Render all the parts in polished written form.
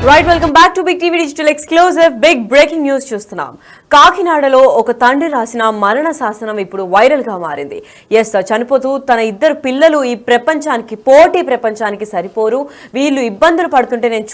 Right welcome back to big TV digital exclusive big breaking news చూస్తున్నాం. కాకినాడలో ఒక తండ్రి రాసిన మరణ శాసనం ఇప్పుడు వైరల్ గా మారింది. చనిపోతూ తన ఇద్దరు పిల్లలు ఈ ప్రపంచానికి పోటీ ప్రపంచానికి సరిపోరు, వీళ్ళు ఇబ్బందులు పడుతుంటే నేను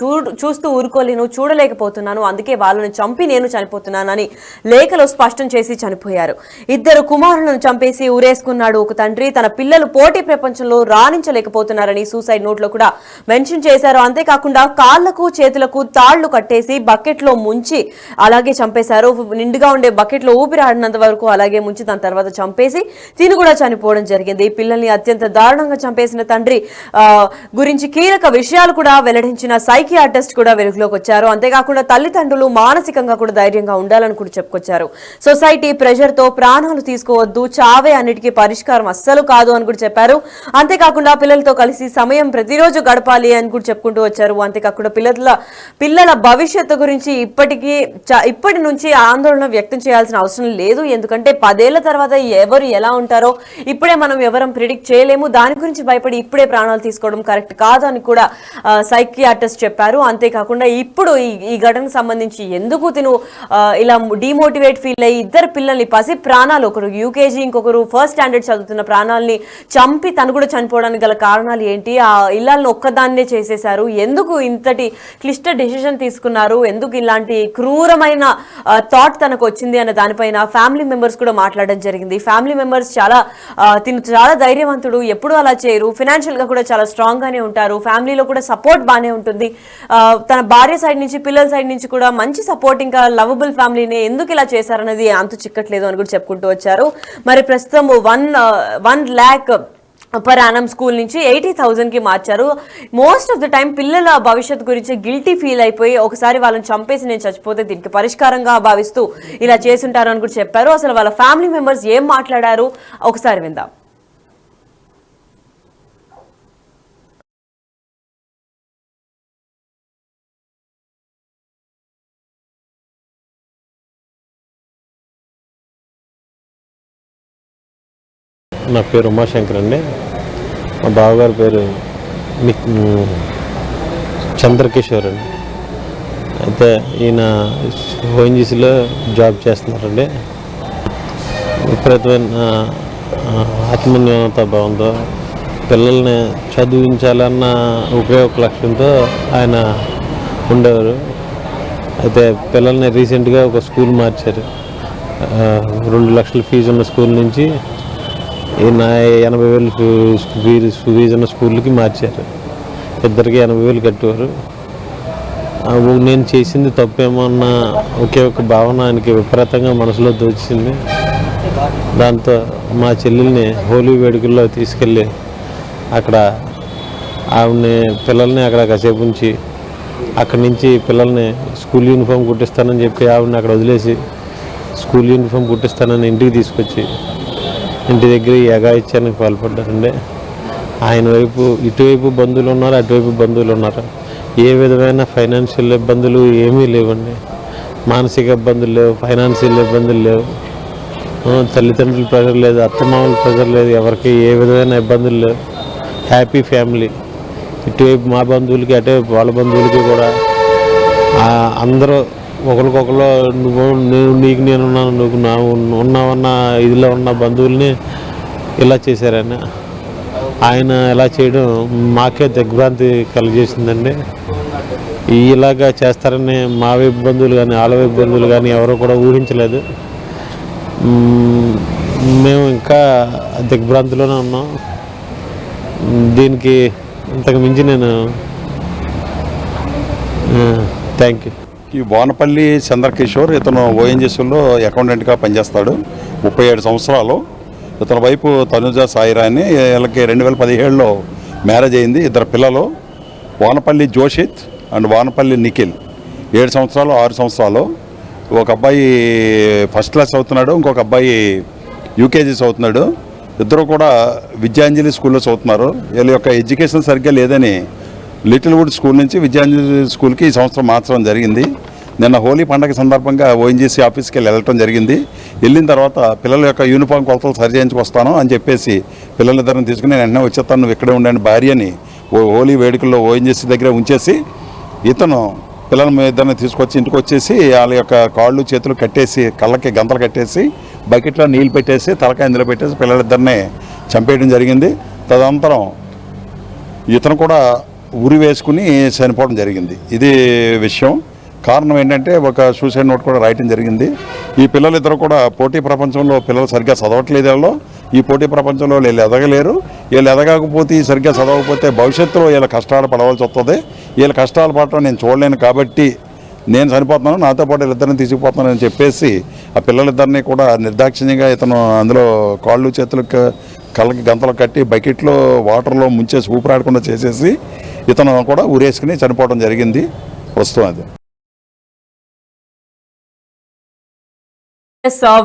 చూస్తూ ఊరుకోలేను, చూడలేకపోతున్నాను, అందుకే వాళ్ళని చంపి నేను చనిపోతున్నానని లేఖలో స్పష్టం చేసి చనిపోయారు. ఇద్దరు కుమారులను చంపేసి ఊరేసుకున్నాడు ఒక తండ్రి. తన పిల్లలు పోటీ ప్రపంచంలో రాణించలేకపోతున్నారని సూసైడ్ నోట్ లో కూడా మెన్షన్ చేశారు. అంతేకాకుండా కాళ్లకు చేతులకు తాళ్లు కట్టేసి బకెట్ లో ముంచి అలాగే చంపేశారు. నిండుగా ఉండే బకెట్ లో ఊపిరాడినంత వరకు అలాగే ముంచి దాని తర్వాత చంపేసి తిని కూడా చనిపోవడం జరిగింది. పిల్లల్ని అత్యంత దారుణంగా చంపేసిన తండ్రి గురించి కీలక విషయాలు కూడా వెల్లడించిన సైకియాట్రిస్ట్ కూడా వెలుగులోకి వచ్చారు. అంతేకాకుండా తల్లిదండ్రులు మానసికంగా కూడా ధైర్యంగా ఉండాలని కూడా చెప్పుకొచ్చారు. సొసైటీ ప్రెషర్ తో ప్రాణాలు తీసుకోవద్దు, చావే అన్నిటికీ పరిష్కారం అస్సలు కాదు అని కూడా చెప్పారు. అంతేకాకుండా పిల్లలతో కలిసి సమయం ప్రతిరోజు గడపాలి అని కూడా చెప్పుకుంటూ వచ్చారు. అంతేకాకుండా పిల్లల భవిష్యత్తు గురించి ఇప్పటి నుంచి ఆందోళన వ్యక్తం చేయాల్సిన అవసరం లేదు. ఎందుకంటే 10 ఏళ్ల తర్వాత ఎవరు ఎలా ఉంటారో ఇప్పుడే మనం ఎవరం ప్రిడిక్ట్ చేయలేము. దాని గురించి భయపడి ఇప్పుడే ప్రాణాలు తీసుకోవడం కరెక్ట్ కాదు అని కూడా సైకియాట్రిస్ట్ చెప్పారు. అంతేకాకుండా ఇప్పుడు ఈ ఘటనకు సంబంధించి ఎందుకు తిను ఇలా డిమోటివేట్ ఫీల్ అయ్యి ఇద్దరు పిల్లల్ని పసి ప్రాణాలు, ఒకరు యూకేజీ ఇంకొకరు ఫస్ట్ స్టాండర్డ్ చదువుతున్న ప్రాణాలని చంపి తను కూడా చనిపోవడానికి గల కారణాలు ఏంటి, ఆ ఇళ్లను ఒక్కదాన్నే చేసేశారు, ఎందుకు ఇంతటి క్లిష్ట డెసిషన్ తీసుకున్నారు, ఎందుకు ఇలాంటి క్రూరమైన థాట్ తనకు వచ్చింది అనే దానిపైన ఫ్యామిలీ మెంబర్స్ కూడా మాట్లాడడం జరిగింది. ఫ్యామిలీ మెంబర్స్ తిను చాలా ధైర్యవంతుడు, ఎప్పుడు అలా చేయరు, ఫైనాన్షియల్ గా కూడా చాలా స్ట్రాంగ్ గానే ఉంటారు, ఫ్యామిలీలో కూడా సపోర్ట్ బాగానే ఉంటుంది, తన భార్య సైడ్ నుంచి పిల్లల సైడ్ నుంచి కూడా మంచి సపోర్ట్, ఇంకా లవబుల్ ఫ్యామిలీని ఎందుకు ఇలా చేశారన్నది అంతు చిక్కట్లేదు అని కూడా చెప్పుకుంటూ వచ్చారు. మరి ప్రస్తుతం 1 lakh పర్ యానం స్కూల్ నుంచి 80,000 కి మార్చారు. మోస్ట్ ఆఫ్ ద టైం పిల్లల భవిష్యత్తు గురించి గిల్టీ ఫీల్ అయిపోయి ఒకసారి వాళ్ళని చంపేసి నేను చచ్చిపోతే దీనికి పరిష్కారంగా భావిస్తూ ఇలా చేసుంటారు అని కూడా చెప్పారు. అసలు వాళ్ళ ఫ్యామిలీ మెంబర్స్ ఏం మాట్లాడారు ఒకసారి విందాం. నా పేరు ఉమాశంకర్ అండి. మా బావగారి పేరు చంద్రకిషోర్ అండి. అయితే ఈయన ఓఎన్జీసీలో జాబ్ చేస్తున్నారండి. విపరీతమైన ఆత్మన్యూనత భావంతో పిల్లల్ని చదివించాలన్న ఒకే ఒక లక్ష్యంతో ఆయన ఉండేవారు. అయితే పిల్లల్ని రీసెంట్గా ఒక స్కూల్ మార్చారు. 2 లక్షల ఫీజు ఉన్న స్కూల్ నుంచి 80,000 ఫీజు ఉన్న స్కూల్కి మార్చారు. ఇద్దరికి 80,000 కట్టేవారు. నేను చేసింది తప్పేమో అన్న ఒకే ఒక భావన ఆయనకి విపరీతంగా మనసులో దోచింది. దాంతో మా చెల్లెల్ని హోలీ వేడుకల్లో తీసుకెళ్ళి అక్కడ పిల్లల్ని అక్కడ కాసేపు ఉంచి అక్కడి నుంచి పిల్లల్ని స్కూల్ యూనిఫామ్ కుట్టిస్తానని చెప్పి ఆవిడని అక్కడ వదిలేసి స్కూల్ యూనిఫామ్ కుట్టిస్తానని ఇంటికి తీసుకొచ్చి ఇంటి దగ్గర యగాయిత్యానికి పాల్పడ్డారండి. ఆయన వైపు ఇటువైపు బంధువులు ఉన్నారు, అటువైపు బంధువులు ఉన్నారు. ఏ విధమైన ఫైనాన్షియల్ ఇబ్బందులు ఏమీ లేవండి. మానసిక ఇబ్బందులు లేవు, ఫైనాన్షియల్ ఇబ్బందులు లేవు, తల్లిదండ్రుల ప్రెజర్ లేదు, అత్తమామల ప్రెజర్ లేదు, ఎవరికి ఏ విధమైన ఇబ్బందులు లేవు. Happy family. ఇటువైపు మా బంధువులకి అటువైపు వాళ్ళ బంధువులకి కూడా అందరూ ఒకరికొకరు నీకు నేనున్నాను, నువ్వు ఉన్నావన్న ఇదిలో ఉన్న బంధువుల్ని ఇలా చేశారని ఆయన ఇలా చేయడం మాకే దిగ్భ్రాంతి కలిగజేసిందండి. ఇలాగా చేస్తారని మా వైపు బంధువులు కానీ వాళ్ళ వైపు బంధువులు కానీ ఎవరు కూడా ఊహించలేదు. మేము ఇంకా దిగ్భ్రాంతిలోనే ఉన్నాం. దీనికి ఇంతకు మించి నేను థ్యాంక్ యూ. ఈ వానపల్లి చంద్రకిషోర్, ఇతను ఓఎన్జీసీలో అకౌంటెంట్గా పనిచేస్తాడు. 37 సంవత్సరాలు. ఇతని వైపు తనుజ సాయిరాని. వీళ్ళకి 2017లో మ్యారేజ్ అయింది. 2 పిల్లలు, వానపల్లి జోషిత్ అండ్ వానపల్లి నిఖిల్. 7 సంవత్సరాలు 6 సంవత్సరాలు. ఒక అబ్బాయి ఫస్ట్ క్లాస్ చదువుతున్నాడు, ఇంకొక అబ్బాయి యూకేజీ చదువుతున్నాడు. ఇద్దరు కూడా విద్యాంజలి స్కూల్లో చదువుతున్నారు. వీళ్ళ యొక్క ఎడ్యుకేషన్ సరిగ్గా లేదని లిటిల్ వుడ్ స్కూల్ నుంచి విద్యాంజలి స్కూల్కి ఈ సంవత్సరం మార్చడం జరిగింది. నిన్న హోలీ పండగ సందర్భంగా ఓఎన్జీసీ ఆఫీస్కి వెళ్ళటం జరిగింది. వెళ్ళిన తర్వాత పిల్లల యొక్క యూనిఫామ్ కొలతలు సరిచేయించుకొస్తాను అని చెప్పేసి పిల్లలిద్దరిని తీసుకుని వెంటనే వచ్చేస్తాను, నువ్వు ఇక్కడే ఉండండి భార్యని హోలీ వేడుకల్లో ఓఎన్జీసీ దగ్గర ఉంచేసి ఇతను పిల్లల ఇద్దరిని తీసుకొచ్చి ఇంటికి వచ్చేసి వాళ్ళ యొక్క కాళ్ళు చేతులు కట్టేసి కళ్ళకి గంతలు కట్టేసి బకెట్లో నీళ్ళు పెట్టేసి తలకాయ ఇందులో పెట్టేసి పిల్లలిద్దరిని చంపేయడం జరిగింది. తదనంతరం ఇతను కూడా ఉరి వేసుకుని చనిపోవడం జరిగింది. ఇది విషయం. కారణం ఏంటంటే ఒక సూసైడ్ నోట్ కూడా రాయటం జరిగింది. ఈ పిల్లలిద్దరు కూడా పోటీ ప్రపంచంలో పిల్లలు సరిగ్గా చదవట్లేదు. వీళ్ళు ఈ పోటీ ప్రపంచంలో వీళ్ళు ఎదగలేరు. వీళ్ళు ఎదగకపోతే సరిగ్గా చదవకపోతే భవిష్యత్తులో వీళ్ళ కష్టాలు పడవలసి వస్తుంది. వీళ్ళ కష్టాలు పడటం నేను చూడలేను కాబట్టి నేను చనిపోతున్నాను, నాతో పాటు వీళ్ళిద్దరిని తీసుకుపోతున్నాను అని చెప్పేసి ఆ పిల్లలిద్దరినీ కూడా నిర్దాక్షిణ్యంగా ఇతను అందులో కాళ్ళు చేతులకు కళ్ళకి గంతలు కట్టి బకెట్లో వాటర్లో ముంచేసి ఊపిరాడకుండా చేసేసి ఇతను కూడా ఊరేసుకుని చనిపోవడం జరిగింది. ప్రస్తుతం అది.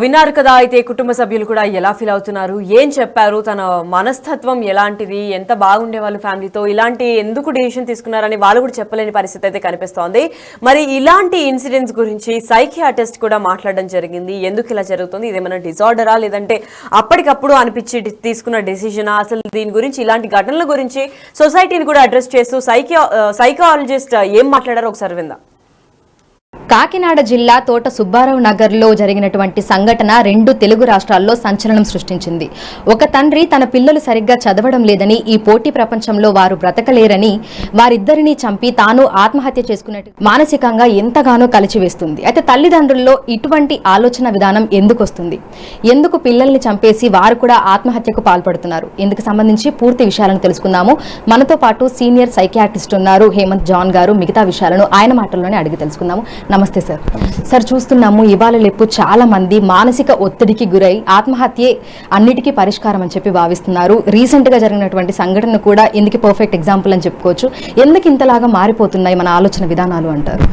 విన్నారు కదా. అయితే కుటుంబ సభ్యులు కూడా ఎలా ఫీల్ అవుతున్నారు, ఏం చెప్పారు, తన మనస్తత్వం ఎలాంటిది, ఎంత బాగుండే వాళ్ళు ఫ్యామిలీతో, ఇలాంటి ఎందుకు డిసిషన్ తీసుకున్నారని వాళ్ళు కూడా చెప్పలేని పరిస్థితి అయితే కనిపిస్తోంది. మరి ఇలాంటి ఇన్సిడెంట్స్ గురించి సైకియాట్రిస్ట్ కూడా మాట్లాడడం జరిగింది. ఎందుకు ఇలా జరుగుతుంది, ఇదేమైనా డిజార్డరా లేదంటే అప్పటికప్పుడు అనిపించి తీసుకున్న డెసిషనా, అసలు దీని గురించి ఇలాంటి ఘటనల గురించి సొసైటీని కూడా అడ్రస్ చేస్తూ సైకాలజిస్ట్ ఏం మాట్లాడారో ఒకసారి విందాం. కాకినాడ జిల్లా తోట సుబ్బారావు నగర్లో జరిగినటువంటి సంఘటన 2 తెలుగు రాష్ట్రాల్లో సంచలనం సృష్టించింది. ఒక తండ్రి తన పిల్లలు సరిగ్గా చదవడం లేదని, ఈ పోటీ ప్రపంచంలో వారు బ్రతకలేరని వారిద్దరినీ చంపి తాను ఆత్మహత్య చేసుకున్నట్టు మానసికంగా ఎంతగానో కలిచివేస్తుంది. అయితే తల్లిదండ్రుల్లో ఇటువంటి ఆలోచన విధానం ఎందుకు వస్తుంది, ఎందుకు పిల్లల్ని చంపేసి వారు కూడా ఆత్మహత్యకు పాల్పడుతున్నారు, ఇందుకు సంబంధించి పూర్తి విషయాలను తెలుసుకుందాము. మనతో పాటు సీనియర్ సైకియాట్రిస్ట్ ఉన్నారు హేమంత్ జాన్ గారు. మిగతా విషయాలను ఆయన మాటల్లోనే అడిగి తెలుసుకుందాము. నమస్తే సార్. సార్, చూస్తున్నాము ఇవాళ రేపు చాలా మంది మానసిక ఒత్తిడికి గురై ఆత్మహత్యే అన్నిటికీ పరిష్కారం అని చెప్పి భావిస్తున్నారు. రీసెంట్ గా జరిగినటువంటి సంఘటన కూడా ఇందుకు పర్ఫెక్ట్ ఎగ్జాంపుల్ అని చెప్పుకోవచ్చు. ఎందుకు ఇంతలాగా మారిపోతున్నాయి మన ఆలోచన విధానాలు అంటారు?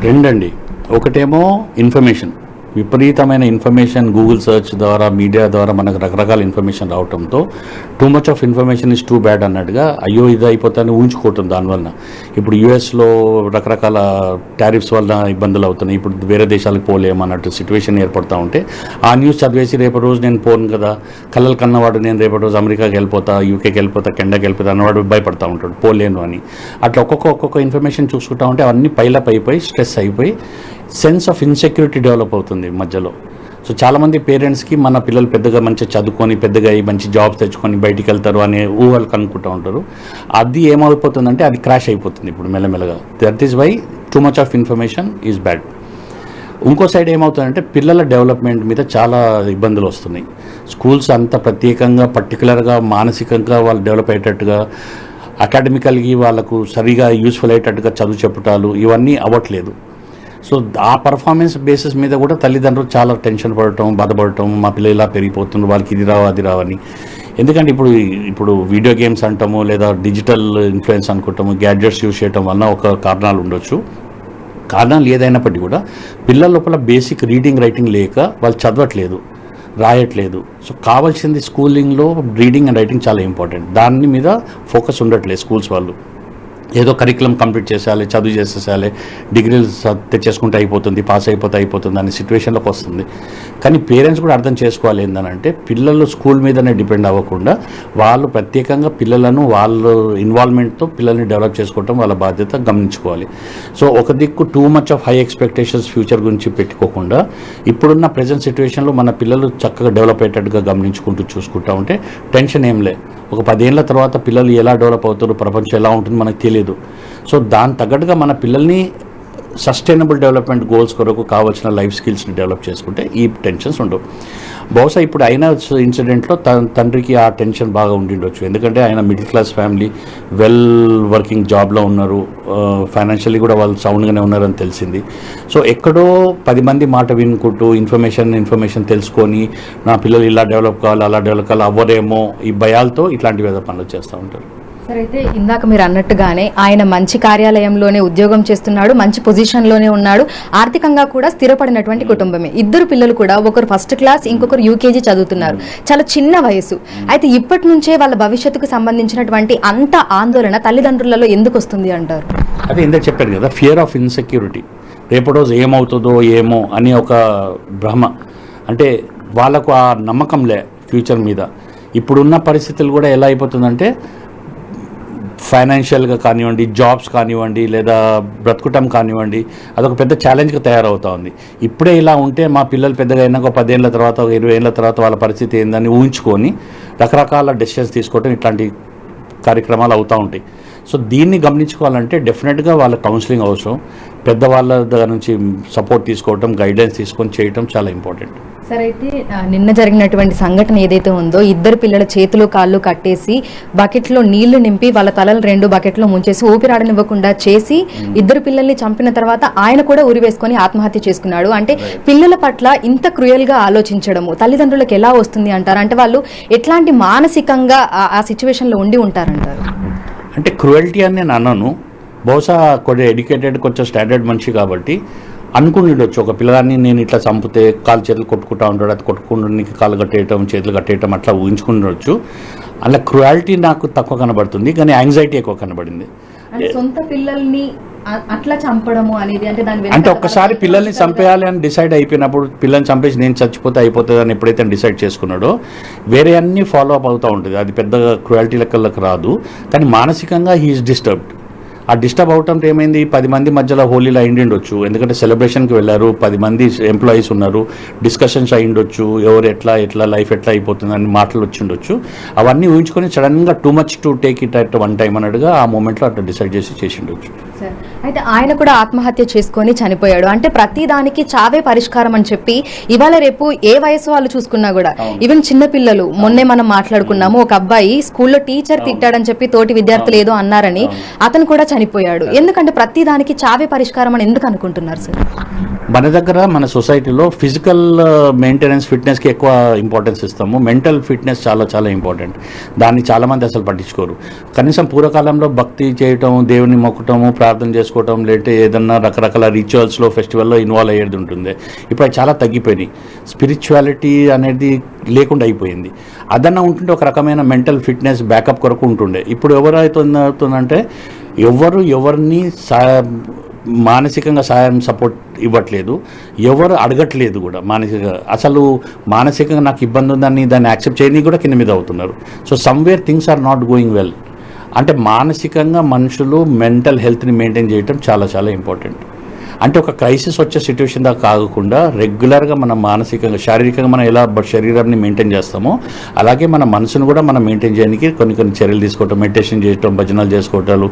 రెండండి. ఒకటేమో ఇన్ఫర్మేషన్, విపరీతమైన ఇన్ఫర్మేషన్ గూగుల్ సెర్చ్ ద్వారా, మీడియా ద్వారా మనకు రకరకాల ఇన్ఫర్మేషన్ రావడంతో two much of information is too bad అన్నట్టుగా అయ్యో ఇది అయిపోతాయని ఊహించుకోవటం. దానివల్ల ఇప్పుడు యూఎస్లో రకరకాల టారిఫ్స్ వల్ల ఇబ్బందులు అవుతున్నాయి. ఇప్పుడు వేరే దేశాలకు పోలేమన్నట్టు సిచ్యువేషన్ ఏర్పడుతూ ఉంటే ఆ న్యూస్ చదివేసి రేపటి రోజు నేను పోను కదా, కళ్ళలు కన్నవాడు నేను రేపటి రోజు అమెరికాకి వెళ్ళిపోతా, యూకేకి వెళ్ళిపోతా, కెనడాకి వెళ్ళిపోతా అన్నవాడు భయపడతా ఉంటాడు పోలేను అని. అట్లా ఒక్కొక్క ఇన్ఫర్మేషన్ చూసుకుంటా ఉంటే అవన్నీ పైలప్ అయిపోయి స్ట్రెస్ అయిపోయి సెన్స్ ఆఫ్ ఇన్సెక్యూరిటీ డెవలప్ అవుతుంది మధ్యలో. సో చాలామంది పేరెంట్స్కి మన పిల్లలు పెద్దగా మంచిగా చదువుకొని పెద్దగా అయ్యి మంచి జాబ్స్ తెచ్చుకొని బయటికి వెళ్తారు అనే ఊహలు కనుక్కుంటూ ఉంటారు. అది ఏమైపోతుందంటే అది క్రాష్ అయిపోతుంది ఇప్పుడు మెల్లమెల్లగా. That is why too much of information is bad. ఇంకో సైడ్ ఏమవుతుందంటే పిల్లల డెవలప్మెంట్ మీద చాలా ఇబ్బందులు వస్తున్నాయి. స్కూల్స్ అంత ప్రత్యేకంగా పర్టికులర్గా మానసికంగా వాళ్ళు డెవలప్ అయ్యేటట్టుగా, అకాడమికల్గా వాళ్ళకు సరిగా యూస్ఫుల్ అయ్యేటట్టుగా చదువు చెప్పటాలు ఇవన్నీ అవ్వట్లేదు. సో ఆ పర్ఫార్మెన్స్ బేసిస్ మీద కూడా తల్లిదండ్రులు చాలా టెన్షన్ పడటం, బాధపడటం, మా పిల్లలు ఇలా పెరిగిపోతున్నారు, వాళ్ళకి ఇది రావు అది రావని. ఎందుకంటే ఇప్పుడు వీడియో గేమ్స్ అంటాము, లేదా డిజిటల్ ఇన్ఫ్లుయెన్స్ అనుకుంటాము, గ్యాడ్జెట్స్ యూజ్ చేయడం వలన ఒక కారణాలు ఉండొచ్చు. కారణాలు ఏదైనప్పటికీ కూడా పిల్లల లోపల బేసిక్ రీడింగ్ రైటింగ్ లేక వాళ్ళు చదవట్లేదు, రాయట్లేదు. సో కావాల్సింది స్కూలింగ్లో రీడింగ్ అండ్ రైటింగ్ చాలా ఇంపార్టెంట్. దాని మీద ఫోకస్ ఉండట్లేదు స్కూల్స్ వాళ్ళు. ఏదో కరికులం కంప్లీట్ చేసేయాలి, చదువు చేసేసేయాలి, డిగ్రీలు తెచ్చేసుకుంటే అయిపోతుంది, పాస్ అయిపోతుంది అనే సిచ్యువేషన్లోకి వస్తుంది. కానీ పేరెంట్స్ కూడా అర్థం చేసుకోవాలి ఏంటంటే పిల్లలు స్కూల్ మీదనే డిపెండ్ అవ్వకుండా వాళ్ళు ప్రత్యేకంగా పిల్లలను వాళ్ళ ఇన్వాల్వ్మెంట్తో పిల్లల్ని డెవలప్ చేసుకోవటం వాళ్ళ బాధ్యత గమనించుకోవాలి. సో ఒక దిక్కు two much of high expectations future గురించి పెట్టుకోకుండా ఇప్పుడున్న ప్రజెంట్ సిచ్యువేషన్లో మన పిల్లలు చక్కగా డెవలప్ అయ్యేటట్టుగా గమనించుకుంటూ చూసుకుంటూ ఉంటే టెన్షన్ ఏం లే. ఒక 10 ఏళ్ల తర్వాత పిల్లలు ఎలా డెవలప్ అవుతారు, ప్రపంచం ఎలా ఉంటుంది మనకు తెలియదు. సో దాని తగ్గట్టుగా మన పిల్లల్ని సస్టైనబుల్ డెవలప్మెంట్ గోల్స్ కొరకు కావాల్సిన లైఫ్ స్కిల్స్ని డెవలప్ చేసుకుంటే ఈ టెన్షన్స్ ఉండవు. బహుశా ఇప్పుడు అయిన ఇన్సిడెంట్లో తండ్రికి ఆ టెన్షన్ బాగా ఉండిండొచ్చు. ఎందుకంటే ఆయన middle class family, well working జాబ్లో ఉన్నారు, ఫైనాన్షియల్లీ కూడా వాళ్ళు సౌండ్గానే ఉన్నారని తెలిసింది. సో ఎక్కడో 10 మంది మాట వినుకుంటూ ఇన్ఫర్మేషన్ తెలుసుకొని నా పిల్లలు ఇలా డెవలప్ కావాలి, అలా డెవలప్ కావాలి, అవ్వరేమో ఈ భయాలతో ఇట్లాంటి వేద పనులు చేస్తూ ఉంటారు. సార్, అయితే ఇందాక మీరు అన్నట్టుగానే ఆయన మంచి కార్యాలయంలోనే ఉద్యోగం చేస్తున్నాడు, మంచి పొజిషన్లోనే ఉన్నాడు, ఆర్థికంగా కూడా స్థిరపడినటువంటి కుటుంబమే. 2 పిల్లలు కూడా, ఒకరు ఫస్ట్ క్లాస్, ఇంకొకరు యూకేజీ చదువుతున్నారు. చాలా చిన్న వయసు. అయితే ఇప్పటి నుంచే వాళ్ళ భవిష్యత్తుకు సంబంధించినటువంటి అంత ఆందోళన తల్లిదండ్రులలో ఎందుకు వస్తుంది అంటారు? అదే ఇందాక చెప్పారు కదా, ఫియర్ ఆఫ్ ఇన్సెక్యూరిటీ. రేపటి రోజు ఏమవుతుందో ఏమో అని ఒక భ్రమ. అంటే వాళ్ళకు ఆ నమ్మకంలే ఫ్యూచర్ మీద. ఇప్పుడున్న పరిస్థితులు కూడా ఎలా అయిపోతుందంటే ఫైనాన్షియల్గా కానివ్వండి, జాబ్స్ కానివ్వండి, లేదా బ్రతుకుటం కానివ్వండి, అదొక పెద్ద ఛాలెంజ్గా తయారవుతూ ఉంది. ఇప్పుడే ఇలా ఉంటే మా పిల్లలు పెద్దగా అయినాక ఒక 10 ఏళ్ళ తర్వాత 20 ఏళ్ళ తర్వాత వాళ్ళ పరిస్థితి ఏందని ఊహించుకొని రకరకాల డెసిషన్స్ తీసుకోవటం ఇట్లాంటి కార్యక్రమాలు అవుతూ ఉంటాయి. సో దీన్ని గమనించుకోవాలంటే డెఫినెట్గా వాళ్ళ కౌన్సిలింగ్ అవసరం. పెద్దవాళ్ళ దగ్గర నుంచి సపోర్ట్ తీసుకోవటం, గైడెన్స్ తీసుకొని చేయటం చాలా ఇంపార్టెంట్. సార్, అయితే నిన్న జరిగినటువంటి సంఘటన ఏదైతే ఉందో, ఇద్దరు పిల్లల చేతులు కాళ్ళు కట్టేసి బకెట్లో నీళ్లు నింపి వాళ్ళ తలలు 2 బకెట్లో ముంచేసి ఊపిరాడనివ్వకుండా చేసి ఇద్దరు పిల్లల్ని చంపిన తర్వాత ఆయన కూడా ఉరివేసుకొని ఆత్మహత్య చేసుకున్నాడు. అంటే పిల్లల పట్ల ఇంత క్రూయల్ గా ఆలోచించడము తల్లిదండ్రులకు ఎలా వస్తుంది అంటారు? అంటే వాళ్ళు ఎట్లాంటి మానసికంగా ఆ సిచ్యువేషన్ లో ఉండి ఉంటారంటారు? అంటే క్రూయల్టీ అని నేను అన్నాను. బహుశా కొంచెం ఎడ్యుకేటెడ్, కొంచెం స్టాండర్డ్ మనిషి కాబట్టి అనుకుని ఉండొచ్చు, ఒక పిల్లగాన్ని నేను ఇట్లా చంపితే కాలు చేతులు కొట్టుకుంటా ఉంటాడు, అది కొట్టుకుంటానికి కాలు కట్టేయటం, చేతులు కట్టేయటం అట్లా ఊహించుకుని ఉండొచ్చు. అలా క్రూయాలిటీ నాకు తక్కువ కనబడుతుంది, కానీ యాంగ్జైటీ ఎక్కువ కనబడింది. సొంత పిల్లల్ని అట్లా చంపడము అనేది అంటే ఒక్కసారి పిల్లల్ని చంపేయాలి అని డిసైడ్ అయిపోయినప్పుడు, పిల్లల్ని చంపేసి నేను చచ్చిపోతే అయిపోతుంది అని ఎప్పుడైతే డిసైడ్ చేసుకున్నాడో వేరే అన్ని ఫాలో అప్ అవుతూ ఉంటుంది. అది పెద్దగా క్రూయాలిటీ లెక్కలకు రాదు, కానీ మానసికంగా హీఈస్ డిస్టర్బ్డ్. ఆ డిస్టర్బ్ అవటంతో ఏమైంది, 10 మంది మధ్యలో హోలీలో అయిండొచ్చు, ఎందుకంటే సెలబ్రేషన్కి వెళ్ళారు, 10 మంది ఎంప్లాయీస్ ఉన్నారు, డిస్కషన్స్ అయ్యిండొచ్చు, ఎవరు ఎట్లా లైఫ్ ఎట్లా అయిపోతుంది అని మాటలు వచ్చిండొచ్చు. అవన్నీ ఊహించుకొని సడన్గా too much to take it at one time అన్నట్టుగా ఆ మూమెంట్లో అట్లా డిసైడ్ చేసిండొచ్చు. అయితే ఆయన కూడా ఆత్మహత్య చేసుకొని చనిపోయాడు. అంటే ప్రతి దానికి చావే పరిష్కారం అని చెప్పి ఇవాళ రేపు ఏ వయసు వాళ్ళు చూసుకున్నా కూడా, ఈవెన్ చిన్న పిల్లలు, మొన్నే మనం మాట్లాడుకున్నాము, ఒక అబ్బాయి స్కూల్లో టీచర్ తిట్టాడని చెప్పి తోటి విద్యార్థులు ఏదో అన్నారని అతను కూడా చనిపోయాడు. ఎందుకంటే ప్రతి దానికి చావే పరిష్కారం అని ఎందుకు అనుకుంటున్నారు సార్? మన దగ్గర మన సొసైటీలో ఫిజికల్ మెయింటెనెన్స్, ఫిట్నెస్కి ఎక్కువ ఇంపార్టెన్స్ ఇస్తాము. మెంటల్ ఫిట్నెస్ చాలా చాలా ఇంపార్టెంట్. దాన్ని చాలామంది అసలు పట్టించుకోరు. కనీసం పూర్వకాలంలో భక్తి చేయటం, దేవుని మొక్కటము, ప్రార్థన చేసుకోవటం, లేదంటే ఏదన్నా రకరకాల రిచువల్స్లో, ఫెస్టివల్లో ఇన్వాల్వ్ అయ్యేది ఉంటుంది. ఇప్పుడు అది చాలా తగ్గిపోయినాయి. స్పిరిచువాలిటీ అనేది లేకుండా అయిపోయింది. అదన్నా ఉంటుంటే ఒక రకమైన మెంటల్ ఫిట్నెస్ బ్యాకప్ కొరకు ఉంటుండే. ఇప్పుడు ఎవరైతుందంటే ఎవరిని మానసికంగా సాయం, సపోర్ట్ ఇవ్వట్లేదు, ఎవరు అడగట్లేదు కూడా. అసలు మానసికంగా నాకు ఇబ్బంది ఉందని దాన్ని యాక్సెప్ట్ చేయని కూడా కింద మీద అవుతున్నారు. So somewhere things are not going well. అంటే మానసికంగా మనుషులు మెంటల్ హెల్త్ని మెయింటైన్ చేయడం చాలా చాలా ఇంపార్టెంట్. అంటే ఒక క్రైసిస్ వచ్చే సిచ్యువేషన్ దాకా కాకుండా రెగ్యులర్గా మనం మానసికంగా, శారీరకంగా మనం ఎలా శరీరాన్ని మెయింటైన్ చేస్తామో అలాగే మన మనసును కూడా మనం మెయింటైన్ చేయడానికి కొన్ని చర్యలు తీసుకోవటం, మెడిటేషన్ చేయటం, భజనలు చేసుకోవటాలు,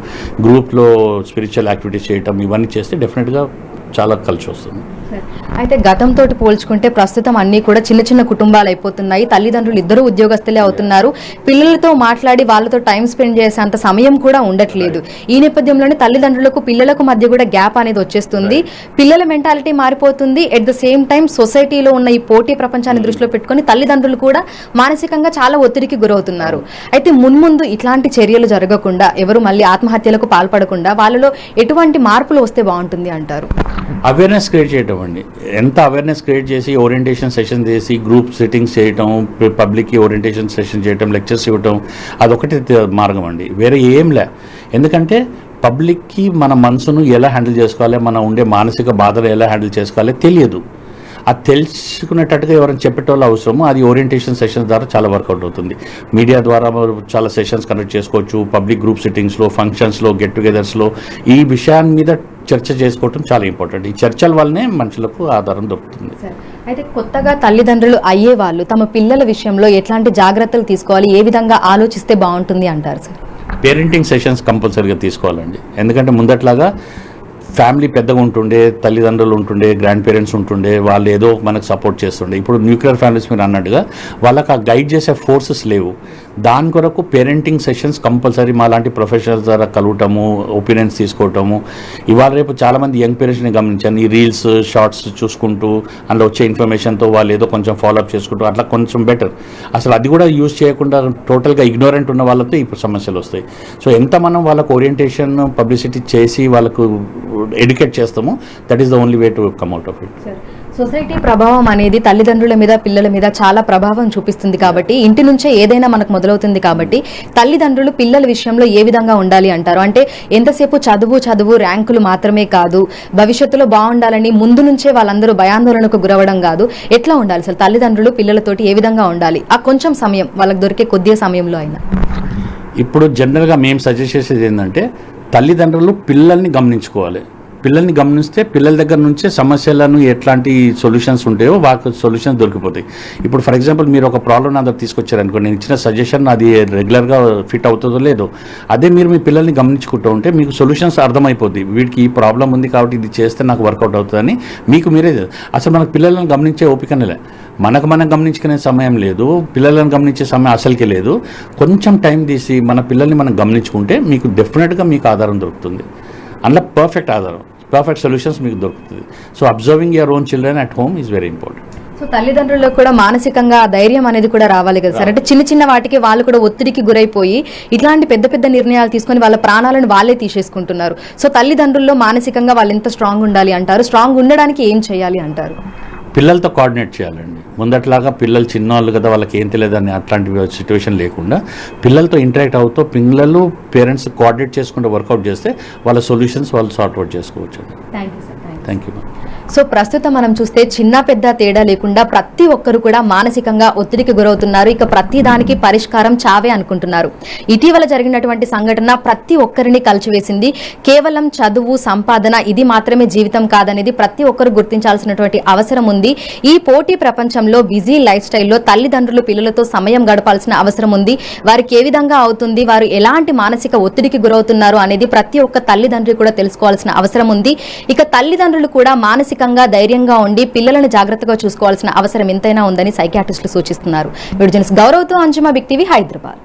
గ్రూప్లో స్పిరిచువల్ యాక్టివిటీస్ చేయటం, ఇవన్నీ చేస్తే డెఫినెట్గా చాలా కలిసి వస్తుంది. అయితే గతంతో పోల్చుకుంటే ప్రస్తుతం అన్ని కూడా చిన్న చిన్న కుటుంబాలు అయిపోతున్నాయి. తల్లిదండ్రులు ఇద్దరు ఉద్యోగస్తులే అవుతున్నారు. పిల్లలతో మాట్లాడి వాళ్ళతో టైం స్పెండ్ చేసే అంత సమయం కూడా ఉండట్లేదు. ఈ నేపథ్యంలోనే తల్లిదండ్రులకు పిల్లలకు మధ్య కూడా గ్యాప్ అనేది వచ్చేస్తుంది. పిల్లల మెంటాలిటీ మారిపోతుంది. ఎట్ ద సేమ్ టైం సొసైటీలో ఉన్న ఈ పోటీ ప్రపంచాన్ని దృష్టిలో పెట్టుకుని తల్లిదండ్రులు కూడా మానసికంగా చాలా ఒత్తిడికి గురవుతున్నారు. అయితే మున్ముందు ఇట్లాంటి చర్యలు జరగకుండా, ఎవరు మళ్ళీ ఆత్మహత్యలకు పాల్పడకుండా వాళ్ళలో ఎటువంటి మార్పులు వస్తే బాగుంటుంది అంటారు? అవేర్నెస్ క్రియేట్ చేయటం అండి. ఎంత అవేర్నెస్ క్రియేట్ చేసి ఓరియంటేషన్ సెషన్ చేసి గ్రూప్ సిట్టింగ్స్ చేయటం, పబ్లిక్కి ఓరియంటేషన్ సెషన్ చేయటం, లెక్చర్స్ ఇవ్వటం, అదొకటి మార్గం అండి, వేరే ఏం లే. ఎందుకంటే పబ్లిక్కి మన మనసును ఎలా హ్యాండిల్ చేసుకోవాలి, మన ఉండే మానసిక బాధలు ఎలా హ్యాండిల్ చేసుకోవాలి తెలియదు. అది తెలుసుకునేటట్టుగా ఎవరైనా చెప్పేటోళ్ళు అవసరము. అది ఓరియంటేషన్ సెషన్స్ ద్వారా చాలా వర్కౌట్ అవుతుంది. మీడియా ద్వారా చాలా సెషన్స్ కండక్ట్ చేసుకోవచ్చు. పబ్లిక్ గ్రూప్ సిట్టింగ్స్లో, ఫంక్షన్స్లో, గెట్ టుగెదర్స్లో ఈ విషయాన్ని మీద చర్చ చేసుకోవటం చాలా ఇంపార్టెంట్. ఈ చర్చల వల్లనే మనుషులకు ఆధారం దొరుకుతుంది. అయితే కొత్తగా తల్లిదండ్రులు అయ్యే వాళ్ళు తమ పిల్లల విషయంలో ఎట్లాంటి జాగ్రత్తలు తీసుకోవాలి, ఏ విధంగా ఆలోచిస్తే బాగుంటుంది అంటారు సార్? పేరెంటింగ్ సెషన్స్ కంపల్సరీగా తీసుకోవాలండి. ఎందుకంటే ముందట్లాగా ఫ్యామిలీ పెద్దగా ఉంటుండే, తల్లిదండ్రులు ఉంటుండే, గ్రాండ్ పేరెంట్స్ ఉంటుండే, వాళ్ళు ఏదో మనకు సపోర్ట్ చేస్తుండే. ఇప్పుడు న్యూక్లియర్ ఫ్యామిలీస్ మీరు అన్నట్టుగా వాళ్ళకి ఆ గైడ్ చేసే ఫోర్సెస్ లేవు. దాని కొరకు పేరెంటింగ్ సెషన్స్ కంపల్సరీ మా లాంటి ప్రొఫెషనల్స్ ద్వారా కలవటము, ఒపీనియన్స్ తీసుకోవటము. ఇవాళ రేపు చాలామంది యంగ్ పేరెంట్స్ని గమనించాను, ఈ రీల్స్, షార్ట్స్ చూసుకుంటూ అందులో వచ్చే ఇన్ఫర్మేషన్తో వాళ్ళు ఏదో కొంచెం ఫాలోఅప్ చేసుకుంటూ అట్లా కొంచెం బెటర్. అసలు అది కూడా యూజ్ చేయకుండా టోటల్గా ఇగ్నోరెంట్ ఉన్న వాళ్ళతో ఇప్పుడు సమస్యలు వస్తాయి. సో ఎంత మనం వాళ్ళకు ఓరియంటేషన్, పబ్లిసిటీ చేసి వాళ్ళకు ఎడ్యుకేట్ చేస్తామో that is the only way to come out of it. Society ప్రభావం అనేది తల్లిదండ్రుల మీద, పిల్లల మీద చాలా ప్రభావం చూపిస్తుంది. కాబట్టి ఇంటి నుంచే ఏదైనా మనకు మొదలవుతుంది. కాబట్టి తల్లిదండ్రులు పిల్లల విషయంలో ఏ విధంగా ఉండాలి అంటారు? అంటే ఎంతసేపు చదువు ర్యాంకులు మాత్రమే కాదు, భవిష్యత్తులో బాగుండాలని ముందు నుంచే వాళ్ళందరూ భయాందోళనకు గురవడం కాదు. ఎట్లా ఉండాలి సార్ తల్లిదండ్రులు పిల్లలతోటి, ఏ విధంగా ఉండాలి? ఆ కొంచెం సమయం వాళ్ళకి దొరికే కొద్ది సమయంలో అయినా. ఇప్పుడు జనరల్గా మేము సజెస్ట్ చేసేది ఏంటంటే తల్లిదండ్రులు పిల్లల్ని గమనించుకోవాలి. పిల్లల్ని గమనిస్తే పిల్లల దగ్గర నుంచే సమస్యలను ఎట్లాంటి సొల్యూషన్స్ ఉంటాయో వాళ్ళకి సొల్యూషన్స్ దొరికిపోతాయి. ఇప్పుడు ఫర్ ఎగ్జాంపుల్ మీరు ఒక ప్రాబ్లం నా దగ్గర తీసుకొచ్చారనుకో, నేను ఇచ్చిన సజెషన్ అది రెగ్యులర్గా ఫిట్ అవుతుందో లేదో, అదే మీరు మీ పిల్లల్ని గమనించుకుంటూ ఉంటే మీకు సొల్యూషన్స్ అర్థమైపోద్ది. వీటికి ఈ ప్రాబ్లం ఉంది కాబట్టి ఇది చేస్తే నాకు వర్కౌట్ అవుతుందని మీకు మీరే. అసలు మనకు పిల్లలను గమనించే ఓపికనే లేదు, మనం గమనించుకునే సమయం లేదు, పిల్లలను గమనించే సమయం అసలుకే లేదు. కొంచెం టైం తీసి మన పిల్లల్ని మనం గమనించుకుంటే మీకు డెఫినెట్గా మీకు ఆధారం దొరుకుతుంది. అందులో పర్ఫెక్ట్ ఆధారం, పర్ఫెక్ట్ సొల్యూషన్స్ మీకు దొరుకుతుంది. So observing your own children at home is very important. So తల్లిదండ్రులకు కూడా మానసికంగా ధైర్యం అనేది కూడా రావాలి కదా సార్. అంటే చిన్న చిన్న వాటికి వాళ్ళు కూడా ఒత్తిడికి గురైపోయి ఇట్లాంటి పెద్ద పెద్ద నిర్ణయాలు తీసుకొని వాళ్ళ ప్రాణాలను వాళ్ళే తీసేసుకుంటున్నారు. సో తల్లిదండ్రుల్లో మానసికంగా వాళ్ళు ఎంత స్ట్రాంగ్ ఉండాలి అంటారు? స్ట్రాంగ్ ఉండడానికి ఏం చేయాలి అంటారు? పిల్లలతో కోఆర్డినేట్ చేయాలండి. ముందట్లాగా పిల్లలు చిన్నవాళ్ళు కదా వాళ్ళకి ఏం తెలియదని అట్లాంటి సిచ్యువేషన్ లేకుండా పిల్లలతో ఇంటరాక్ట్ అవుతూ పిల్లలు పేరెంట్స్ కోఆర్డినేట్ చేసుకుంటూ వర్కౌట్ చేస్తే వాళ్ళ సొల్యూషన్స్ వాళ్ళు సార్ట్అవుట్ చేసుకోవచ్చు. Thank you. సో ప్రస్తుతం మనం చూస్తే చిన్న పెద్ద తేడా లేకుండా ప్రతి ఒక్కరు కూడా మానసికంగా ఒత్తిడికి గురవుతున్నారు. ఇక ప్రతి దానికి పరిష్కారం చావే అనుకుంటున్నారు. ఇటీవల జరిగినటువంటి సంఘటన ప్రతి ఒక్కరిని కలిచివేసింది. కేవలం చదువు, సంపాదన ఇది మాత్రమే జీవితం కాదనేది ప్రతి ఒక్కరు గుర్తించాల్సినటువంటి అవసరం ఉంది. ఈ పోటీ ప్రపంచంలో బిజీ లైఫ్ స్టైల్లో తల్లిదండ్రులు పిల్లలతో సమయం గడపాల్సిన అవసరం ఉంది. వారికి ఏ విధంగా అవుతుంది, వారు ఎలాంటి మానసిక ఒత్తిడికి గురవుతున్నారు అనేది ప్రతి ఒక్క తల్లిదండ్రి కూడా తెలుసుకోవాల్సిన అవసరం ఉంది. ఇక తల్లిదండ్రులు కూడా మానసికంగా ధైర్యంగా ఉండి పిల్లలను జాగ్రత్తగా చూసుకోవాల్సిన అవసరం ఎంతైనా ఉందని సైకియాట్రిస్టులు సూచిస్తున్నారు. వీడియో జర్నలిస్ట్ గౌరవ్తో అంజుమా, బిగ్ టీవీ, హైదరాబాద్.